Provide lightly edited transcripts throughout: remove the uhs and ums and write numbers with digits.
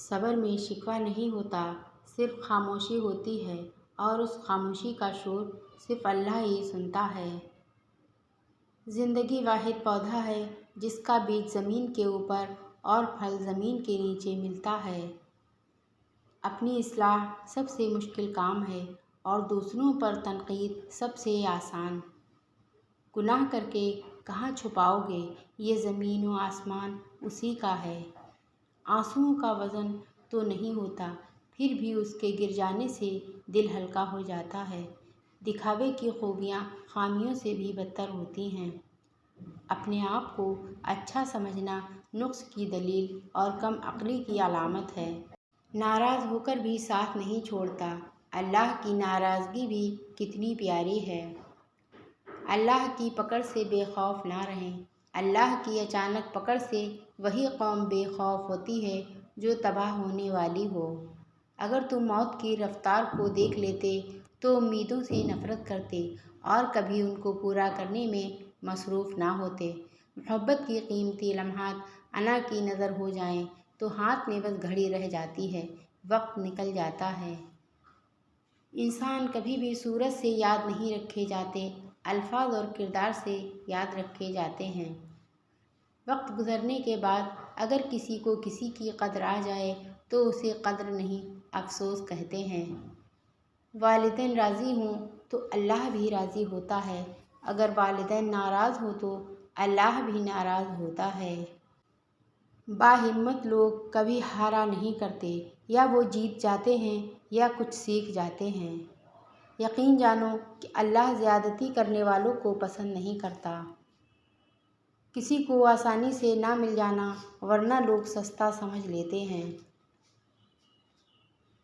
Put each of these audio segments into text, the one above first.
صبر میں شکوہ نہیں ہوتا، صرف خاموشی ہوتی ہے، اور اس خاموشی کا شور صرف اللہ ہی سنتا ہے۔ زندگی واحد پودا ہے جس کا بیج زمین کے اوپر اور پھل زمین کے نیچے ملتا ہے۔ اپنی اصلاح سب سے مشکل کام ہے اور دوسروں پر تنقید سب سے آسان۔ گناہ کر کے کہاں چھپاؤ گے، یہ زمین و آسمان اسی کا ہے۔ آنسوؤں کا وزن تو نہیں ہوتا، پھر بھی اس کے گر جانے سے دل ہلکا ہو جاتا ہے۔ دکھاوے کی خوبیاں خامیوں سے بھی بدتر ہوتی ہیں۔ اپنے آپ کو اچھا سمجھنا نقص کی دلیل اور کم عقلی کی علامت ہے۔ ناراض ہو کر بھی ساتھ نہیں چھوڑتا، اللہ کی ناراضگی بھی کتنی پیاری ہے۔ اللہ کی پکڑ سے بے خوف نہ رہیں۔ اللہ کی اچانک پکڑ سے وہی قوم بے خوف ہوتی ہے جو تباہ ہونے والی ہو۔ اگر تم موت کی رفتار کو دیکھ لیتے تو امیدوں سے نفرت کرتے اور کبھی ان کو پورا کرنے میں مصروف نہ ہوتے۔ محبت کی قیمتی لمحات انا کی نظر ہو جائیں تو ہاتھ میں بس گھڑی رہ جاتی ہے، وقت نکل جاتا ہے۔ انسان کبھی بھی صورت سے یاد نہیں رکھے جاتے، الفاظ اور کردار سے یاد رکھے جاتے ہیں۔ وقت گزرنے کے بعد اگر کسی کو کسی کی قدر آ جائے تو اسے قدر نہیں، افسوس کہتے ہیں۔ والدین راضی ہوں تو اللہ بھی راضی ہوتا ہے، اگر والدین ناراض ہوں تو اللہ بھی ناراض ہوتا ہے۔ باہمت لوگ کبھی ہارا نہیں کرتے، یا وہ جیت جاتے ہیں یا کچھ سیکھ جاتے ہیں۔ یقین جانو کہ اللہ زیادتی کرنے والوں کو پسند نہیں کرتا۔ کسی کو آسانی سے نہ مل جانا ورنہ لوگ سستا سمجھ لیتے ہیں۔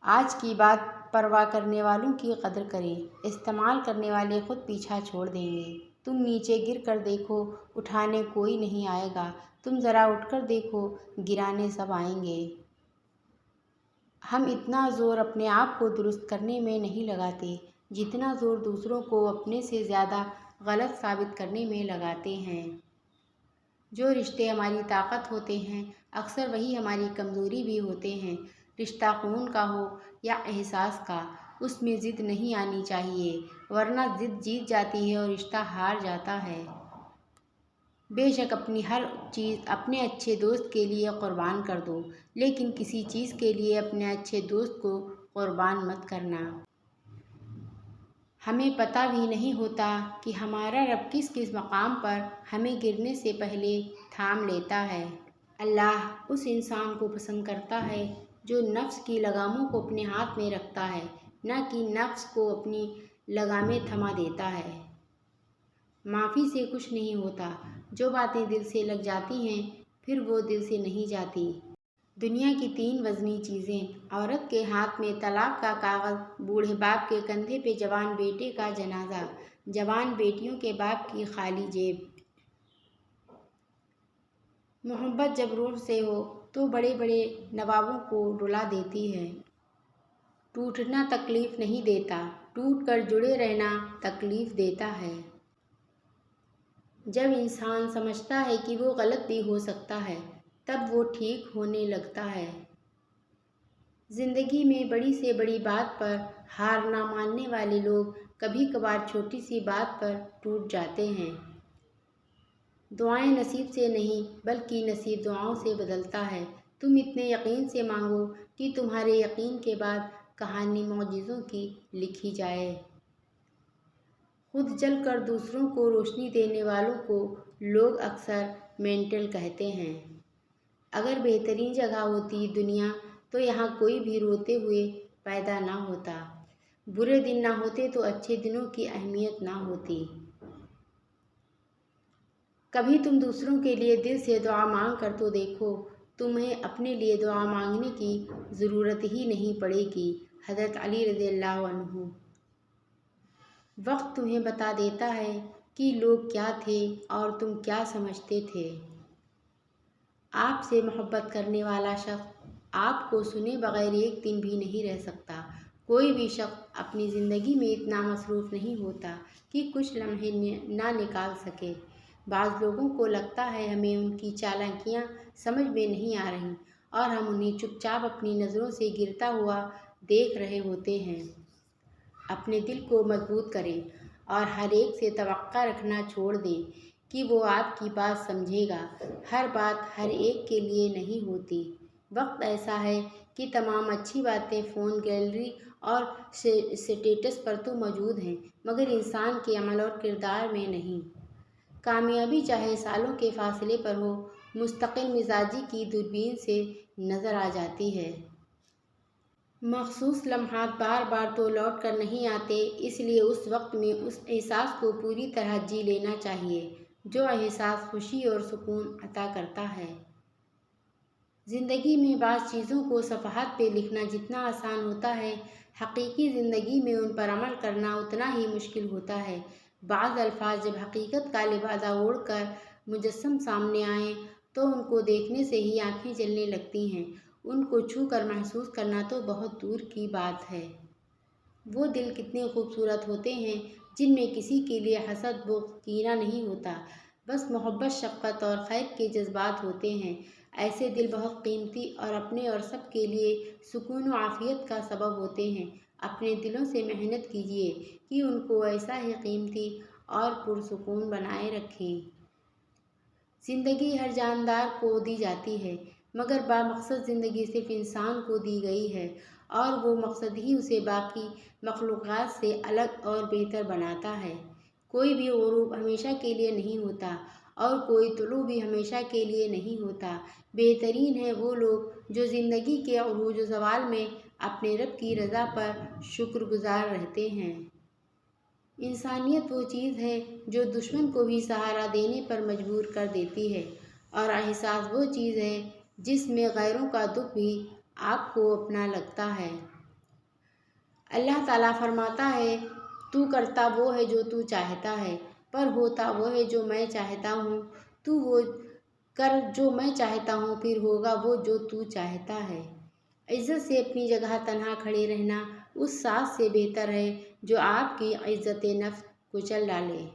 آج کی بات پرواہ کرنے والوں کی قدر کریں، استعمال کرنے والے خود پیچھا چھوڑ دیں گے۔ تم نیچے گر کر دیکھو، اٹھانے کوئی نہیں آئے گا، تم ذرا اٹھ کر دیکھو، گرانے سب آئیں گے۔ ہم اتنا زور اپنے آپ کو درست کرنے میں نہیں لگاتے جتنا زور دوسروں کو اپنے سے زیادہ غلط ثابت کرنے میں لگاتے ہیں۔ جو رشتے ہماری طاقت ہوتے ہیں اکثر وہی ہماری کمزوری بھی ہوتے ہیں۔ رشتہ خون کا ہو یا احساس کا، اس میں ضد نہیں آنی چاہیے، ورنہ ضد جیت جاتی ہے اور رشتہ ہار جاتا ہے۔ بے شک اپنی ہر چیز اپنے اچھے دوست کے لیے قربان کر دو، لیکن کسی چیز کے لیے اپنے اچھے دوست کو قربان مت کرنا۔ ہمیں پتہ بھی نہیں ہوتا کہ ہمارا رب کس کس مقام پر ہمیں گرنے سے پہلے تھام لیتا ہے۔ اللہ اس انسان کو پسند کرتا ہے جو نفس کی لگاموں کو اپنے ہاتھ میں رکھتا ہے، نہ کہ نفس کو اپنی لگامیں تھما دیتا ہے۔ معافی سے کچھ نہیں ہوتا، جو باتیں دل سے لگ جاتی ہیں پھر وہ دل سے نہیں جاتی۔ دنیا کی 3 وزنی چیزیں: عورت کے ہاتھ میں طلاق کا کاغذ، بوڑھے باپ کے کندھے پہ جوان بیٹے کا جنازہ، جوان بیٹیوں کے باپ کی خالی جیب۔ محبت جب روح سے ہو تو بڑے بڑے نوابوں کو رلا دیتی ہے۔ ٹوٹنا تکلیف نہیں دیتا، ٹوٹ کر جڑے رہنا تکلیف دیتا ہے۔ جب انسان سمجھتا ہے کہ وہ غلط بھی ہو سکتا ہے تب وہ ٹھیک ہونے لگتا ہے۔ زندگی میں بڑی سے بڑی بات پر ہار نہ ماننے والے لوگ کبھی کبھار چھوٹی سی بات پر ٹوٹ جاتے ہیں۔ دعائیں نصیب سے نہیں بلکہ نصیب دعاؤں سے بدلتا ہے۔ تم اتنے یقین سے مانگو کہ تمہارے یقین کے بعد کہانی معجزوں کی لکھی جائے۔ خود جل کر دوسروں کو روشنی دینے والوں کو لوگ اکثر مینٹل کہتے ہیں۔ اگر بہترین جگہ ہوتی دنیا تو یہاں کوئی بھی روتے ہوئے پیدا نہ ہوتا، برے دن نہ ہوتے تو اچھے دنوں کی اہمیت نہ ہوتی۔ کبھی تم دوسروں کے لیے دل سے دعا مانگ کر تو دیکھو، تمہیں اپنے لیے دعا مانگنے کی ضرورت ہی نہیں پڑے گی۔ حضرت علی رضی اللہ عنہ۔ وقت تمہیں بتا دیتا ہے کہ لوگ کیا تھے اور تم کیا سمجھتے تھے۔ آپ سے محبت کرنے والا شخص آپ کو سنے بغیر ایک دن بھی نہیں رہ سکتا۔ کوئی بھی شخص اپنی زندگی میں اتنا مصروف نہیں ہوتا کہ کچھ لمحے نہ نکال سکے۔ بعض لوگوں کو لگتا ہے ہمیں ان کی چالاکیاں سمجھ میں نہیں آ رہیں اور ہم انہیں چپ چاپ اپنی نظروں سے گرتا ہوا دیکھ رہے ہوتے ہیں۔ اپنے دل کو مضبوط کریں اور ہر ایک سے توقع رکھنا چھوڑ دیں کہ وہ آپ کی بات سمجھے گا۔ ہر بات ہر ایک کے لیے نہیں ہوتی۔ وقت ایسا ہے کہ تمام اچھی باتیں فون، گیلری اور اسٹیٹس پر تو موجود ہیں، مگر انسان کے عمل اور کردار میں نہیں۔ کامیابی چاہے سالوں کے فاصلے پر ہو، مستقل مزاجی کی دوربین سے نظر آ جاتی ہے۔ مخصوص لمحات بار بار تو لوٹ کر نہیں آتے، اس لیے اس وقت میں اس احساس کو پوری طرح جی لینا چاہیے جو احساس خوشی اور سکون عطا کرتا ہے۔ زندگی میں بعض چیزوں کو صفحات پہ لکھنا جتنا آسان ہوتا ہے، حقیقی زندگی میں ان پر عمل کرنا اتنا ہی مشکل ہوتا ہے۔ بعض الفاظ جب حقیقت کا لبادہ اوڑھ کر مجسم سامنے آئیں تو ان کو دیکھنے سے ہی آنکھیں جلنے لگتی ہیں۔ ان کو چھو کر محسوس کرنا تو بہت دور کی بات ہے۔ وہ دل کتنے خوبصورت ہوتے ہیں جن میں کسی کے لیے حسد، بغض، کینہ نہیں ہوتا، بس محبت، شفقت اور خیر کے جذبات ہوتے ہیں۔ ایسے دل بہت قیمتی اور اپنے اور سب کے لیے سکون و عافیت کا سبب ہوتے ہیں۔ اپنے دلوں سے محنت کیجیے کہ ان کو ایسا ہی قیمتی اور پرسکون بنائے رکھیں۔ زندگی ہر جاندار کو دی جاتی ہے، مگر بامقصد زندگی صرف انسان کو دی گئی ہے، اور وہ مقصد ہی اسے باقی مخلوقات سے الگ اور بہتر بناتا ہے۔ کوئی بھی غروب ہمیشہ کے لیے نہیں ہوتا اور کوئی طلوع بھی ہمیشہ کے لیے نہیں ہوتا۔ بہترین ہیں وہ لوگ جو زندگی کے عروج و زوال میں اپنے رب کی رضا پر شکر گزار رہتے ہیں۔ انسانیت وہ چیز ہے جو دشمن کو بھی سہارا دینے پر مجبور کر دیتی ہے، اور احساس وہ چیز ہے جس میں غیروں کا دکھ بھی آپ کو اپنا لگتا ہے۔ اللہ تعالیٰ فرماتا ہے، تو کرتا وہ ہے جو تو چاہتا ہے، پر ہوتا وہ ہے جو میں چاہتا ہوں۔ تو وہ کر جو میں چاہتا ہوں، پھر ہوگا وہ جو تو چاہتا ہے۔ عزت سے اپنی جگہ تنہا کھڑے رہنا اس ساز سے بہتر ہے جو آپ کی عزت نفس کچل ڈالے۔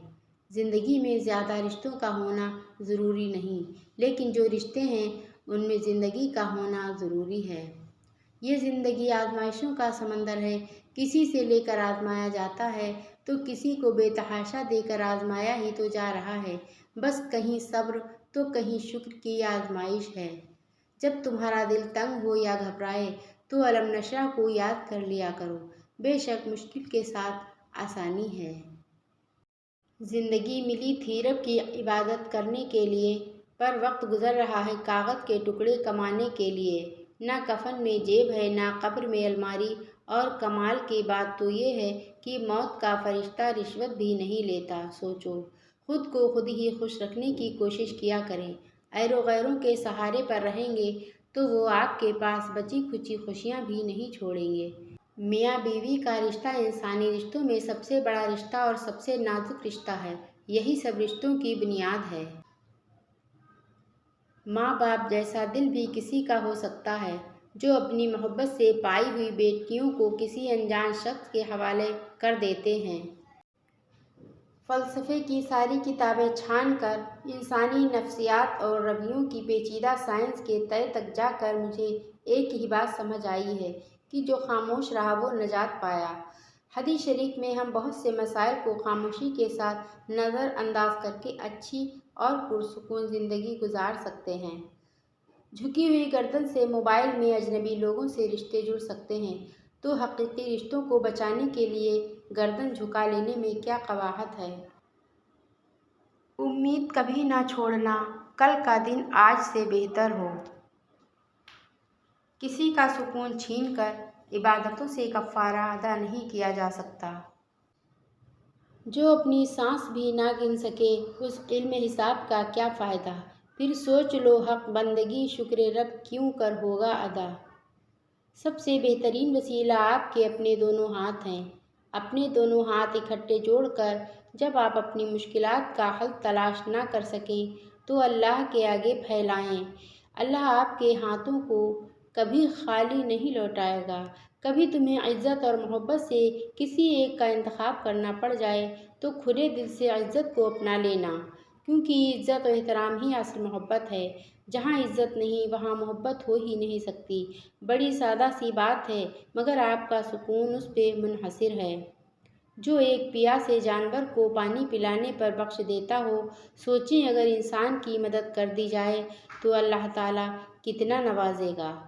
زندگی میں زیادہ رشتوں کا ہونا ضروری نہیں، لیکن جو رشتے ہیں ان میں زندگی کا ہونا ضروری ہے۔ یہ زندگی آزمائشوں کا سمندر ہے، کسی سے لے کر آزمایا جاتا ہے تو کسی کو بے تحاشا دے کر آزمایا ہی تو جا رہا ہے۔ بس کہیں صبر تو کہیں شکر کی آزمائش ہے۔ جب تمہارا دل تنگ ہو یا گھبرائے تو الم نشرح کو یاد کر لیا کرو، بے شک مشکل کے ساتھ آسانی ہے۔ زندگی ملی تھی رب کی عبادت کرنے کے لیے، پر وقت گزر رہا ہے کاغذ کے ٹکڑے کمانے کے لیے۔ نہ کفن میں جیب ہے نہ قبر میں الماری، اور کمال کی بات تو یہ ہے کہ موت کا فرشتہ رشوت بھی نہیں لیتا۔ سوچو، خود کو خود ہی خوش رکھنے کی کوشش کیا کریں۔ غیروں کے سہارے پر رہیں گے تو وہ آپ کے پاس بچی کھچی خوشیاں بھی نہیں چھوڑیں گے۔ میاں بیوی کا رشتہ انسانی رشتوں میں سب سے بڑا رشتہ اور سب سے نازک رشتہ ہے، یہی سب رشتوں کی بنیاد ہے۔ ماں باپ جیسا دل بھی کسی کا ہو سکتا ہے جو اپنی محبت سے پائی ہوئی بیٹیوں کو کسی انجان شخص کے حوالے کر دیتے ہیں۔ فلسفے کی ساری کتابیں چھان کر، انسانی نفسیات اور رویوں کی پیچیدہ سائنس کے تہہ تک جا کر مجھے ایک ہی بات سمجھ آئی ہے کہ جو خاموش رہا وہ نجات پایا۔ حدیث شریف میں ہم بہت سے مسائل کو خاموشی کے ساتھ نظر انداز کر کے اچھی اور پرسکون زندگی گزار سکتے ہیں۔ جھکی ہوئی گردن سے موبائل میں اجنبی لوگوں سے رشتے جڑ سکتے ہیں، تو حقیقی رشتوں کو بچانے کے لیے گردن جھکا لینے میں کیا قباحت ہے۔ امید کبھی نہ چھوڑنا، کل کا دن آج سے بہتر ہو۔ کسی کا سکون چھین کر عبادتوں سے کفارہ ادا نہیں کیا جا سکتا۔ جو اپنی سانس بھی نہ گن سکے اس علم حساب کا کیا فائدہ۔ پھر سوچ لو حق بندگی شکر رب کیوں کر ہوگا ادا۔ سب سے بہترین وسیلہ آپ کے اپنے دونوں ہاتھ ہیں۔ اپنے دونوں ہاتھ اکٹھے جوڑ کر جب آپ اپنی مشکلات کا حل تلاش نہ کر سکیں تو اللہ کے آگے پھیلائیں۔ اللہ آپ کے ہاتھوں کو کبھی خالی نہیں لوٹائے گا۔ کبھی تمہیں عزت اور محبت سے کسی ایک کا انتخاب کرنا پڑ جائے تو کھلے دل سے عزت کو اپنا لینا، کیونکہ عزت و احترام ہی اصل محبت ہے۔ جہاں عزت نہیں وہاں محبت ہو ہی نہیں سکتی۔ بڑی سادہ سی بات ہے مگر آپ کا سکون اس پہ منحصر ہے۔ جو ایک پیاسے جانور کو پانی پلانے پر بخش دیتا ہو، سوچیں اگر انسان کی مدد کر دی جائے تو اللہ تعالیٰ کتنا نوازے گا۔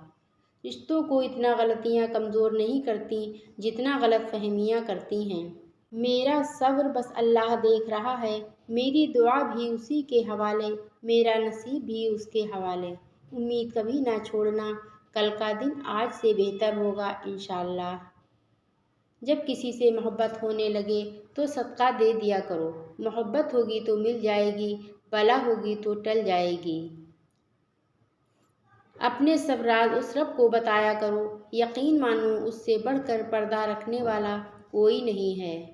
رشتوں کو اتنا غلطیاں کمزور نہیں کرتی جتنا غلط فہمیاں کرتی ہیں۔ میرا صبر بس اللہ دیکھ رہا ہے، میری دعا بھی اسی کے حوالے، میرا نصیب بھی اس کے حوالے۔ امید کبھی نہ چھوڑنا، کل کا دن آج سے بہتر ہوگا انشاءاللہ۔ جب کسی سے محبت ہونے لگے تو صدقہ دے دیا کرو، محبت ہوگی تو مل جائے گی، بلا ہوگی تو ٹل جائے گی۔ اپنے سب راز اس رب کو بتایا کرو، یقین مانو اس سے بڑھ کر پردہ رکھنے والا کوئی نہیں ہے۔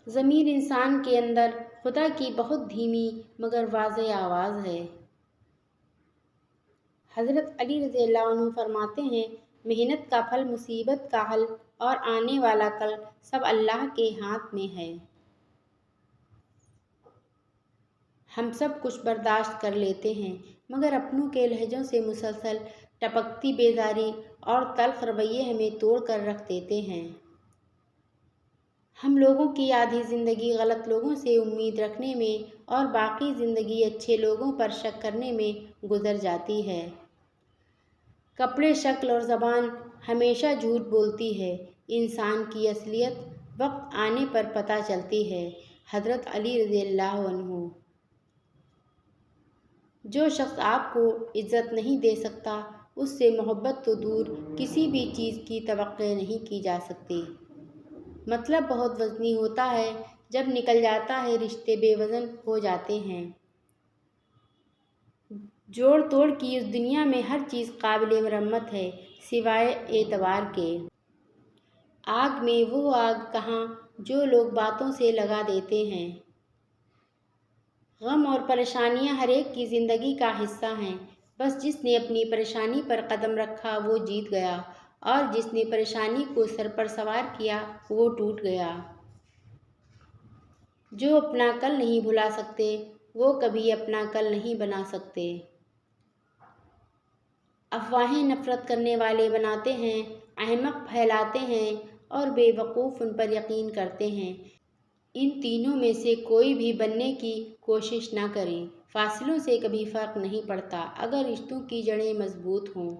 ضمیر انسان کے اندر خدا کی بہت دھیمی مگر واضح آواز ہے۔ حضرت علی رضی اللہ عنہ فرماتے ہیں، محنت کا پھل، مصیبت کا حل اور آنے والا کل سب اللہ کے ہاتھ میں ہے۔ ہم سب کچھ برداشت کر لیتے ہیں مگر اپنوں کے لہجوں سے مسلسل ٹپکتی بیزاری اور تلخ رویے ہمیں توڑ کر رکھ دیتے ہیں۔ ہم لوگوں کی آدھی زندگی غلط لوگوں سے امید رکھنے میں اور باقی زندگی اچھے لوگوں پر شک کرنے میں گزر جاتی ہے۔ کپڑے، شکل اور زبان ہمیشہ جھوٹ بولتی ہے، انسان کی اصلیت وقت آنے پر پتہ چلتی ہے۔ حضرت علی رضی اللہ عنہ۔ جو شخص آپ کو عزت نہیں دے سکتا اس سے محبت تو دور کسی بھی چیز کی توقع نہیں کی جا سکتی۔ مطلب بہت وزنی ہوتا ہے، جب نکل جاتا ہے رشتے بے وزن ہو جاتے ہیں۔ جوڑ توڑ کی اس دنیا میں ہر چیز قابل مرمت ہے سوائے اعتبار کے۔ آگ میں وہ آگ کہاں جو لوگ باتوں سے لگا دیتے ہیں۔ غم اور پریشانیاں ہر ایک کی زندگی کا حصہ ہیں، بس جس نے اپنی پریشانی پر قدم رکھا وہ جیت گیا اور جس نے پریشانی کو سر پر سوار کیا وہ ٹوٹ گیا۔ جو اپنا کل نہیں بھلا سکتے وہ کبھی اپنا کل نہیں بنا سکتے۔ افواہیں نفرت کرنے والے بناتے ہیں، احمق پھیلاتے ہیں اور بے وقوف ان پر یقین کرتے ہیں۔ ان تینوں میں سے کوئی بھی بننے کی کوشش نہ کریں۔ فاصلوں سے کبھی فرق نہیں پڑتا اگر رشتوں کی جڑیں مضبوط ہوں۔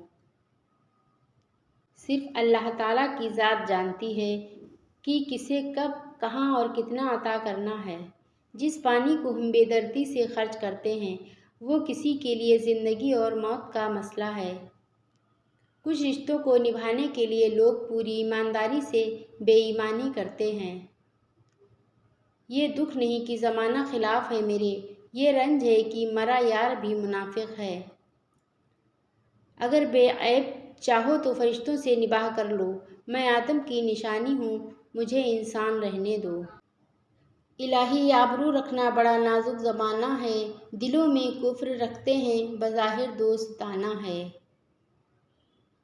صرف اللہ تعالیٰ کی ذات جانتی ہے کہ کسے کب، کہاں اور کتنا عطا کرنا ہے۔ جس پانی کو ہم بے دردی سے خرچ کرتے ہیں وہ کسی کے لیے زندگی اور موت کا مسئلہ ہے۔ کچھ رشتوں کو نبھانے کے لیے لوگ پوری ایمانداری سے بے ایمانی کرتے ہیں۔ یہ دکھ نہیں کہ زمانہ خلاف ہے میرے، یہ رنج ہے کہ مرا یار بھی منافق ہے۔ اگر بے عیب چاہو تو فرشتوں سے نباہ کر لو، میں آدم کی نشانی ہوں، مجھے انسان رہنے دو۔ الہی آبرو رکھنا بڑا نازک زمانہ ہے، دلوں میں کفر رکھتے ہیں بظاہر دوستانہ ہے۔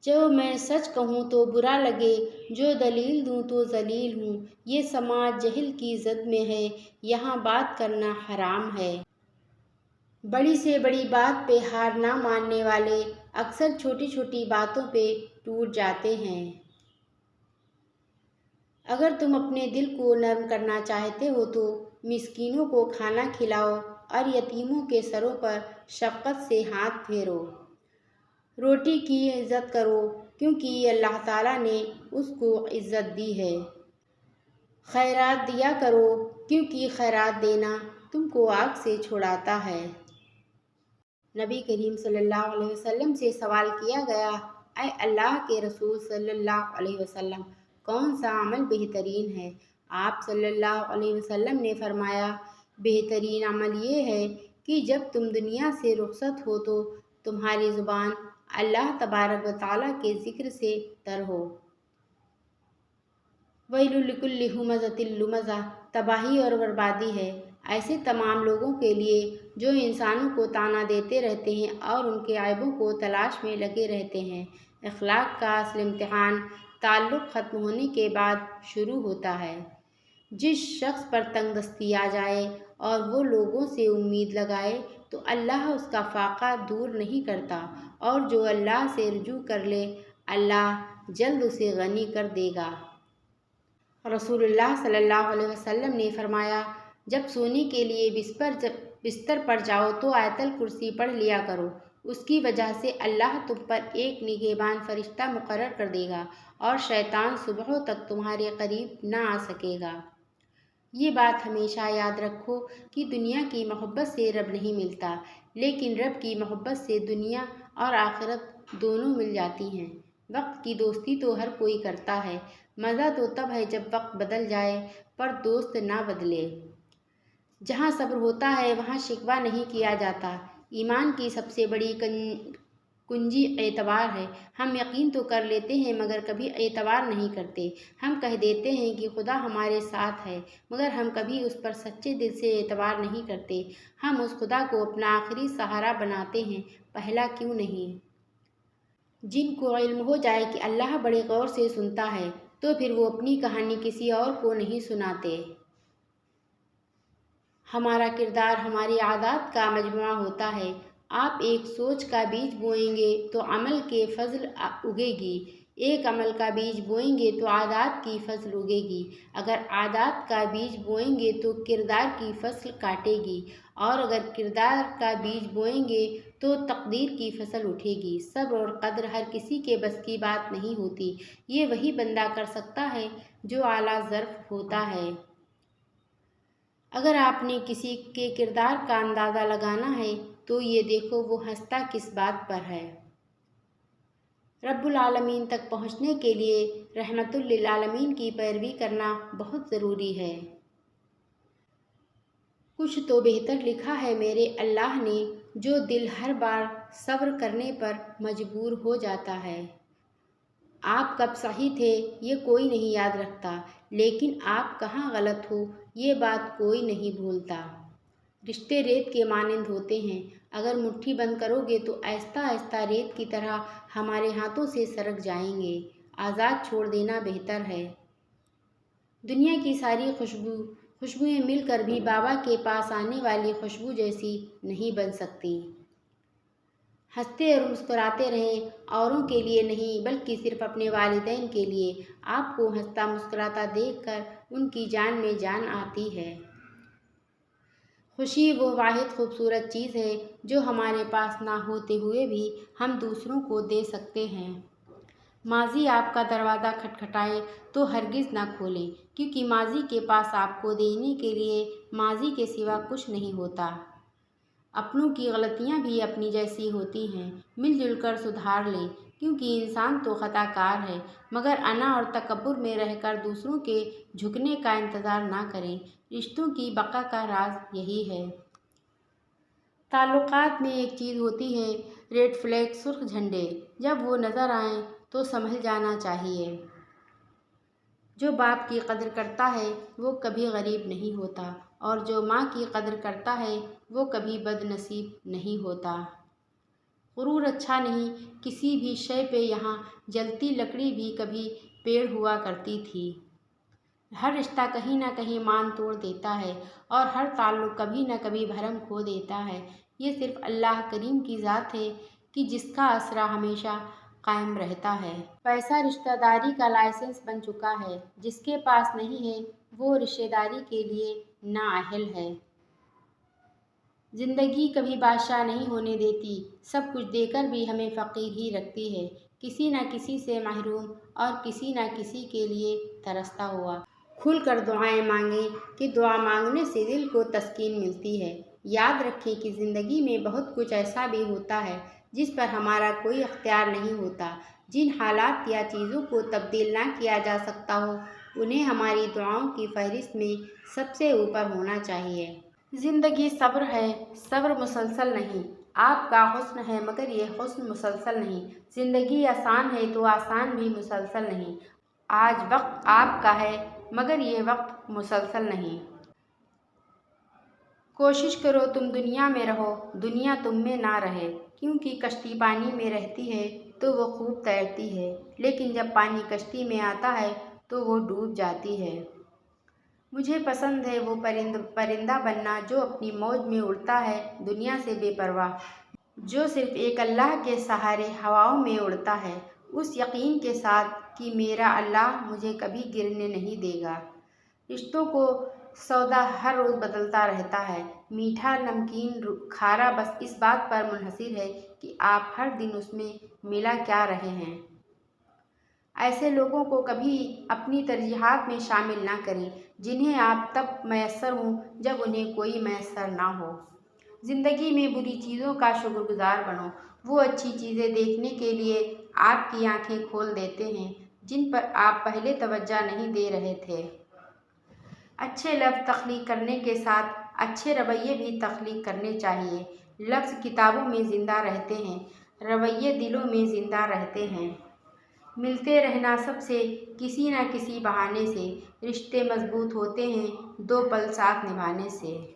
جو میں سچ کہوں تو برا لگے، جو دلیل دوں تو ذلیل ہوں، یہ سماج جہل کی زد میں ہے، یہاں بات کرنا حرام ہے۔ بڑی سے بڑی بات پہ ہار نہ ماننے والے اکثر چھوٹی چھوٹی باتوں پہ ٹوٹ جاتے ہیں۔ اگر تم اپنے دل کو نرم کرنا چاہتے ہو تو مسکینوں کو کھانا کھلاؤ اور یتیموں کے سروں پر شفقت سے ہاتھ پھیرو۔ روٹی کی عزت کرو کیونکہ اللہ تعالیٰ نے اس کو عزت دی ہے۔ خیرات دیا کرو کیونکہ خیرات دینا تم کو آگ سے چھڑاتا ہے۔ نبی کریم صلی اللہ علیہ وسلم سے سوال کیا گیا، اے اللہ کے رسول صلی اللہ علیہ وسلم، کون سا عمل بہترین ہے؟ آپ صلی اللہ علیہ وسلم نے فرمایا، بہترین عمل یہ ہے کہ جب تم دنیا سے رخصت ہو تو تمہاری زبان اللہ تبارک و تعالیٰ کے ذکر سے تر ہو۔ وَيْلٌ لِكُلِّ ہُمَزَةٍ لُمَزَةٍ، تباہی اور بربادی ہے ایسے تمام لوگوں کے لیے جو انسانوں کو طعنہ دیتے رہتے ہیں اور ان کے عیبوں کو تلاش میں لگے رہتے ہیں۔ اخلاق کا اصل امتحان تعلق ختم ہونے کے بعد شروع ہوتا ہے۔ جس شخص پر تنگ دستی آ جائے اور وہ لوگوں سے امید لگائے تو اللہ اس کا فاقہ دور نہیں کرتا، اور جو اللہ سے رجوع کر لے اللہ جلد اسے غنی کر دے گا۔ رسول اللہ صلی اللہ علیہ وسلم نے فرمایا، جب سونے کے لیے بستر پر جاؤ تو آیت الکرسی پڑھ لیا کرو، اس کی وجہ سے اللہ تم پر ایک نگہبان فرشتہ مقرر کر دے گا اور شیطان صبح تک تمہارے قریب نہ آ سکے گا۔ یہ بات ہمیشہ یاد رکھو کہ دنیا کی محبت سے رب نہیں ملتا، لیکن رب کی محبت سے دنیا اور آخرت دونوں مل جاتی ہیں۔ وقت کی دوستی تو ہر کوئی کرتا ہے، مزہ تو تب ہے جب وقت بدل جائے پر دوست نہ بدلے۔ جہاں صبر ہوتا ہے وہاں شکوہ نہیں کیا جاتا۔ ایمان کی سب سے بڑی کنجی اعتبار ہے۔ ہم یقین تو کر لیتے ہیں مگر کبھی اعتبار نہیں کرتے۔ ہم کہہ دیتے ہیں کہ خدا ہمارے ساتھ ہے مگر ہم کبھی اس پر سچے دل سے اعتبار نہیں کرتے۔ ہم اس خدا کو اپنا آخری سہارا بناتے ہیں، پہلا کیوں نہیں؟ جن کو علم ہو جائے کہ اللہ بڑے غور سے سنتا ہے تو پھر وہ اپنی کہانی کسی اور کو نہیں سناتے۔ ہمارا کردار ہماری عادات کا مجموعہ ہوتا ہے۔ آپ ایک سوچ کا بیج بوئیں گے تو عمل کے فضل اگے گی، ایک عمل کا بیج بوئیں گے تو عادات کی فصل اگے گی، اگر عادات کا بیج بوئیں گے تو کردار کی فصل کاٹے گی، اور اگر کردار کا بیج بوئیں گے تو تقدیر کی فصل اٹھے گی۔ صبر اور قدر ہر کسی کے بس کی بات نہیں ہوتی، یہ وہی بندہ کر سکتا ہے جو اعلیٰ ظرف ہوتا ہے۔ اگر آپ نے کسی کے کردار کا اندازہ لگانا ہے تو یہ دیکھو وہ ہنستا کس بات پر ہے۔ رب العالمین تک پہنچنے کے لیے رحمت للعالمین کی پیروی کرنا بہت ضروری ہے۔ کچھ تو بہتر لکھا ہے میرے اللہ نے، جو دل ہر بار صبر کرنے پر مجبور ہو جاتا ہے۔ آپ کب صحیح تھے یہ کوئی نہیں یاد رکھتا، لیکن آپ کہاں غلط ہو یہ بات کوئی نہیں بھولتا۔ رشتے ریت کے مانند ہوتے ہیں، اگر مٹھی بند کرو گے تو آہستہ آہستہ ریت کی طرح ہمارے ہاتھوں سے سرک جائیں گے، آزاد چھوڑ دینا بہتر ہے۔ دنیا کی ساری خوشبوئیں مل کر بھی بابا کے پاس آنے والی خوشبو جیسی نہیں بن سکتی۔ ہنستے اور مسکراتے رہیں، اوروں کے لیے نہیں بلکہ صرف اپنے والدین کے لیے۔ آپ کو ہنستا مسکراتا دیکھ کر ان کی جان میں جان آتی ہے۔ خوشی وہ واحد خوبصورت چیز ہے جو ہمارے پاس نہ ہوتے ہوئے بھی ہم دوسروں کو دے سکتے ہیں۔ ماضی آپ کا دروازہ کھٹکھٹائے تو ہرگز نہ کھولیں، کیونکہ ماضی کے پاس آپ کو دینے کے لیے ماضی کے سوا کچھ نہیں ہوتا۔ اپنوں کی غلطیاں بھی اپنی جیسی ہوتی ہیں، مل جل کر سدھار لیں، کیونکہ انسان تو خطا کار ہے، مگر انا اور تکبر میں رہ کر دوسروں کے جھکنے کا انتظار نہ کریں۔ رشتوں کی بقا کا راز یہی ہے۔ تعلقات میں ایک چیز ہوتی ہے، ریڈ فلیگ، سرخ جھنڈے، جب وہ نظر آئیں تو سنبھل جانا چاہیے۔ جو باپ کی قدر کرتا ہے وہ کبھی غریب نہیں ہوتا، اور جو ماں کی قدر کرتا ہے وہ کبھی بد نصیب نہیں ہوتا۔ غرور اچھا نہیں، کسی بھی شے پہ یہاں جلتی لکڑی بھی کبھی پیڑ ہوا کرتی تھی۔ ہر رشتہ کہیں نہ کہیں مان توڑ دیتا ہے، اور ہر تعلق کبھی نہ کبھی بھرم کھو دیتا ہے۔ یہ صرف اللہ کریم کی ذات ہے کہ جس کا آسرا ہمیشہ قائم رہتا ہے۔ پیسہ رشتہ داری کا لائسنس بن چکا ہے، جس کے پاس نہیں ہے وہ رشتہ داری کے لیے نااہل ہے۔ زندگی کبھی بادشاہ نہیں ہونے دیتی، سب کچھ دے کر بھی ہمیں فقیر ہی رکھتی ہے، کسی نہ کسی سے محروم اور کسی نہ کسی کے لیے ترستا ہوا۔ کھل کر دعائیں مانگیں کہ دعا مانگنے سے دل کو تسکین ملتی ہے۔ یاد رکھیں کہ زندگی میں بہت کچھ ایسا بھی ہوتا ہے جس پر ہمارا کوئی اختیار نہیں ہوتا۔ جن حالات یا چیزوں کو تبدیل نہ کیا جا سکتا ہو انہیں ہماری دعاؤں کی فہرست میں سب سے اوپر ہونا چاہیے۔ زندگی صبر ہے، صبر مسلسل نہیں۔ آپ کا حسن ہے مگر یہ حسن مسلسل نہیں۔ زندگی آسان ہے تو آسان بھی مسلسل نہیں۔ آج وقت آپ کا ہے مگر یہ وقت مسلسل نہیں۔ کوشش کرو تم دنیا میں رہو، دنیا تم میں نہ رہے، کیونکہ کشتی پانی میں رہتی ہے تو وہ خوب تیرتی ہے، لیکن جب پانی کشتی میں آتا ہے تو وہ ڈوب جاتی ہے۔ مجھے پسند ہے وہ پرندہ بننا جو اپنی موج میں اڑتا ہے، دنیا سے بے پرواہ، جو صرف ایک اللہ کے سہارے ہواؤں میں اڑتا ہے، اس یقین کے ساتھ کہ میرا اللہ مجھے کبھی گرنے نہیں دے گا۔ رشتوں کو سودا ہر روز بدلتا رہتا ہے، میٹھا، نمکین، کھارا، بس اس بات پر منحصر ہے کہ آپ ہر دن اس میں ملا کیا رہے ہیں۔ ایسے لوگوں کو کبھی اپنی ترجیحات میں شامل نہ کریں جنہیں آپ تب میسر ہوں جب انہیں کوئی میسر نہ ہو۔ زندگی میں بری چیزوں کا شکر گزار بنو، وہ اچھی چیزیں دیکھنے کے لیے آپ کی آنکھیں کھول دیتے ہیں جن پر آپ پہلے توجہ نہیں دے رہے تھے۔ اچھے لفظ تخلیق کرنے کے ساتھ اچھے رویے بھی تخلیق کرنے چاہیے۔ لفظ کتابوں میں زندہ رہتے ہیں، رویے دلوں میں زندہ رہتے ہیں۔ ملتے رہنا سب سے، کسی نہ کسی بہانے سے، رشتے مضبوط ہوتے ہیں دو پل ساتھ نبھانے سے۔